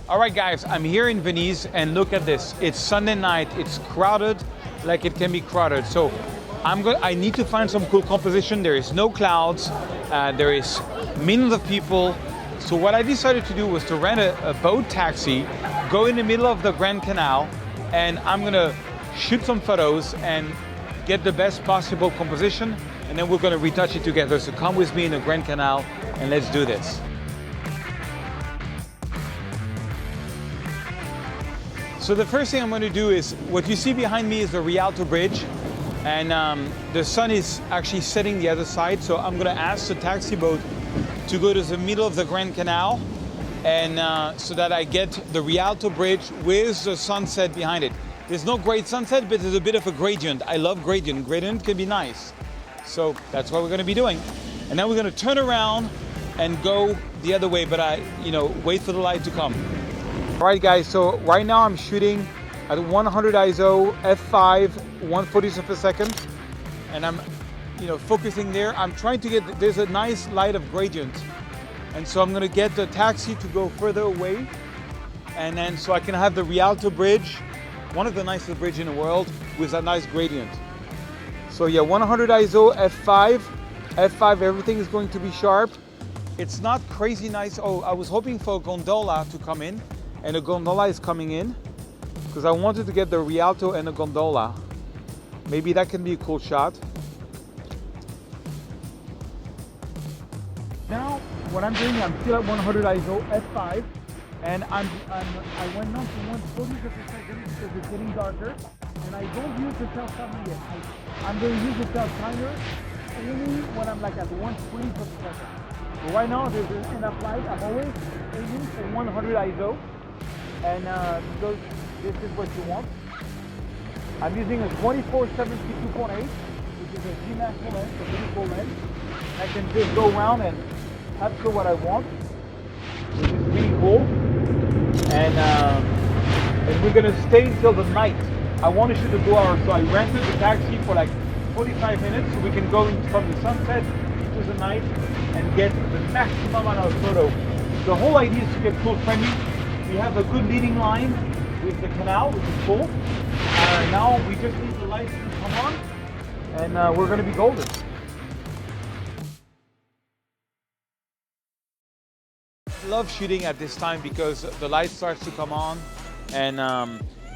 All right, guys, I'm here in Venice, and look at this. It's Sunday night. It's crowded, like it can be crowded. So I need to find some cool composition. There is no clouds. There is millions of people. So what I decided to do was to rent a boat taxi, go in the middle of the Grand Canal, and I'm gonna shoot some photos and get the best possible composition, and then we're gonna retouch it together. So come with me in the Grand Canal, and let's do this. So the first thing I'm going to do is, what you see behind me is the Rialto Bridge, and the sun is actually setting the other side, so I'm going to ask the taxi boat to go to the middle of the Grand Canal, and so that I get the Rialto Bridge with the sunset behind it. There's no great sunset, but there's a bit of a gradient. I love gradient. Gradient can be nice. So that's what we're going to be doing. And then we're going to turn around and go the other way, but wait for the light to come. All right, guys, so right now I'm shooting at 100 ISO, f5, 140 per second, and I'm focusing there. I'm trying to get, there's a nice light of gradient, and so I'm going to get the taxi to go further away, and then so I can have the Rialto Bridge, one of the nicest bridges in the world, with a nice gradient. So yeah, 100 ISO, f5, everything is going to be sharp. It's not crazy nice. Oh, I was hoping for a gondola to come in, and a gondola is coming in because I wanted to get the Rialto and a gondola. Maybe that can be a cool shot. Now, what I'm doing, I'm still at 100 ISO f5, and I went down to 140 per second because it's getting darker, and I don't use the self timer yet. I'm going to use the self timer only when I'm like at 120 per second. So right now, there's enough light. I'm always aiming for 100 ISO. And because this is what you want. I'm using a 24-72.8, which is a G Master lens, a pretty cool lens. I can just go around and capture what I want, which is really cool. And we're gonna stay until the night. I want to shoot the 2 hours, so I rented the taxi for like 45 minutes, so we can go from the sunset to the night and get the maximum amount of photo. The whole idea is to get cool friendly. We have a good leading line with the canal, which is cool. Now we just need the lights to come on, and we're going to be golden. I love shooting at this time because the light starts to come on, and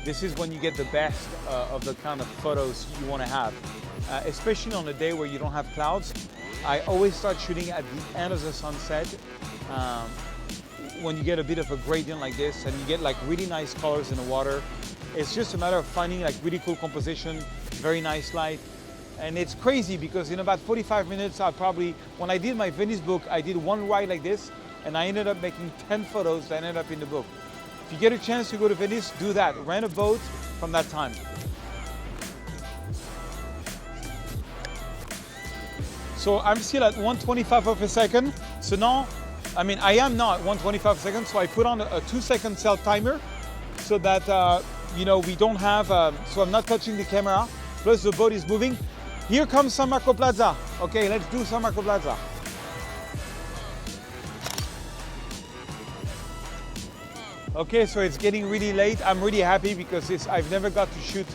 this is when you get the best of the kind of photos you want to have. Especially on a day where you don't have clouds. I always start shooting at the end of the sunset. When you get a bit of a gradient like this and you get like really nice colors in the water, it's just a matter of finding like really cool composition, very nice light. And it's crazy because in about 45 minutes, when I did my Venice book, I did one ride like this and I ended up making 10 photos that ended up in the book. If you get a chance to go to Venice, do that. Rent a boat from that time. So I'm still at 125 per second. So now, I am now at 125 seconds, so I put on a 2-second self timer so that, we don't have, so I'm not touching the camera, plus the boat is moving. Here comes San Marco Plaza. Okay, let's do San Marco Plaza. Okay, so it's getting really late. I'm really happy because I've never got to shoot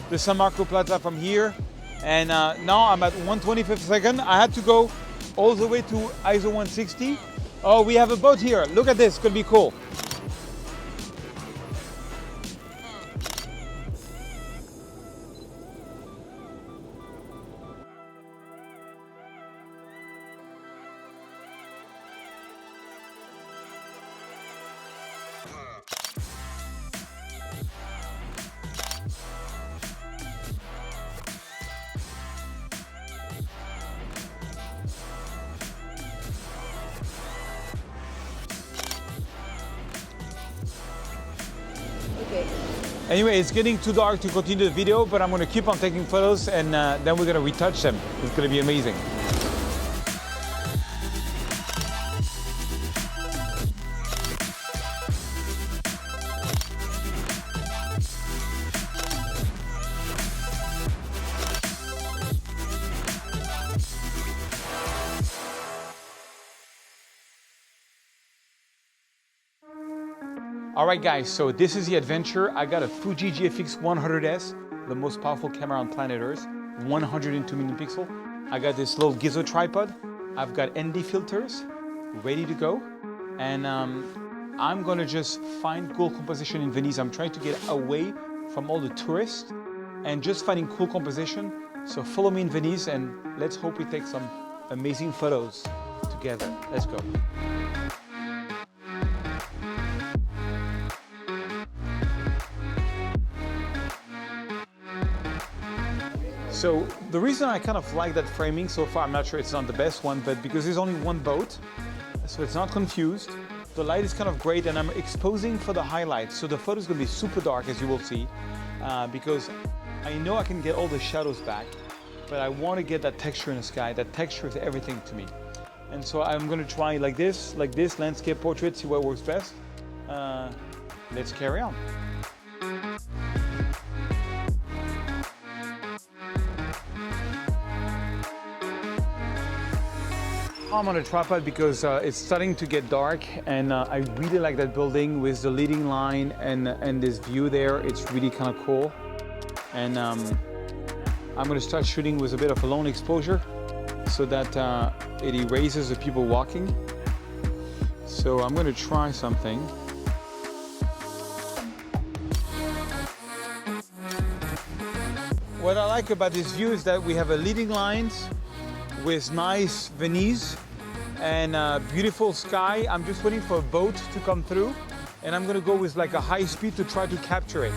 the San Marco Plaza from here. And now I'm at 125 seconds. I had to go all the way to ISO 160. Oh, we have a boat here. Look at this, could be cool. Anyway, it's getting too dark to continue the video, but I'm going to keep on taking photos and then we're going to retouch them. It's going to be amazing. All right, guys, so this is the adventure. I got a Fuji GFX 100S, the most powerful camera on planet Earth, 102 million pixel. I got this little Gizmo tripod. I've got ND filters ready to go. And I'm gonna just find cool composition in Venice. I'm trying to get away from all the tourists and just finding cool composition. So follow me in Venice and let's hope we take some amazing photos together. Let's go. So the reason I kind of like that framing so far, I'm not sure it's not the best one, but because there's only one boat, so it's not confused. The light is kind of great and I'm exposing for the highlights. So the photo is gonna be super dark, as you will see, because I know I can get all the shadows back, but I want to get that texture in the sky. That texture is everything to me. And so I'm gonna try like this, landscape portrait, see what works best. Let's carry on. I'm on a tripod because it's starting to get dark and I really like that building with the leading line and this view there. It's really kind of cool. And I'm going to start shooting with a bit of a long exposure so that it erases the people walking. So I'm going to try something. What I like about this view is that we have a leading lines with nice Venice and beautiful sky. I'm just waiting for a boat to come through and I'm gonna go with like a high speed to try to capture it.